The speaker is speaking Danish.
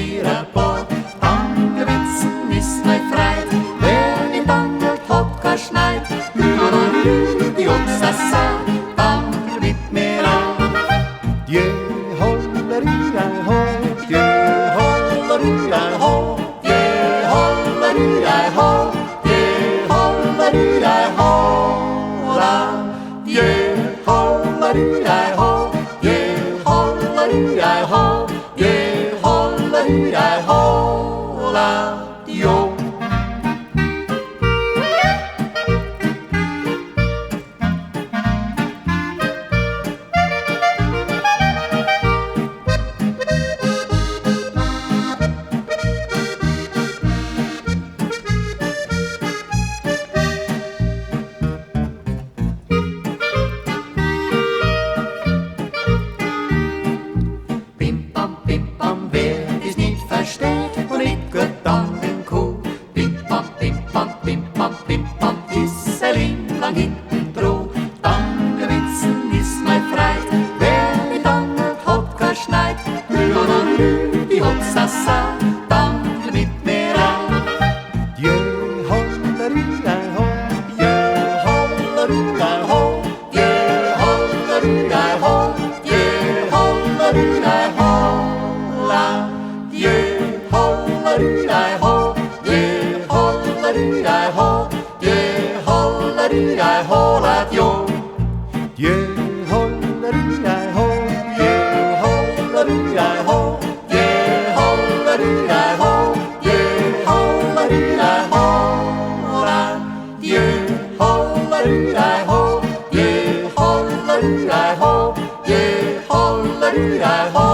mera på. Angelwitzen ist mei Freit, wer nicht angelt hat kein Schneid. Die Oxassa, angel mit mir an. Je holleria ho, je holleria ho, Je holleria ho, je holleria ho, la. Je holleria ho, je holleria ho, je holleria ho, la. Jo. Bim bam, wer dies nicht versteht und nicht gut an den Kuh. Bim bam, ist lang hinten droh. Angelwitzen ist mei Freit, wer nicht angelt hat kein Schneid. Die Hoxassa, angel mit mir an. je holleria ho, Je holleria ho, je holleria ho, je holleria ho, la. Je holleria ho, je holleria ho, je holleria ho, la. Jo. je holleria ho, Je holleria ho, je holleria ho, je holleria ho, la. Je holleria ho, je holleria ho, je holleria ho.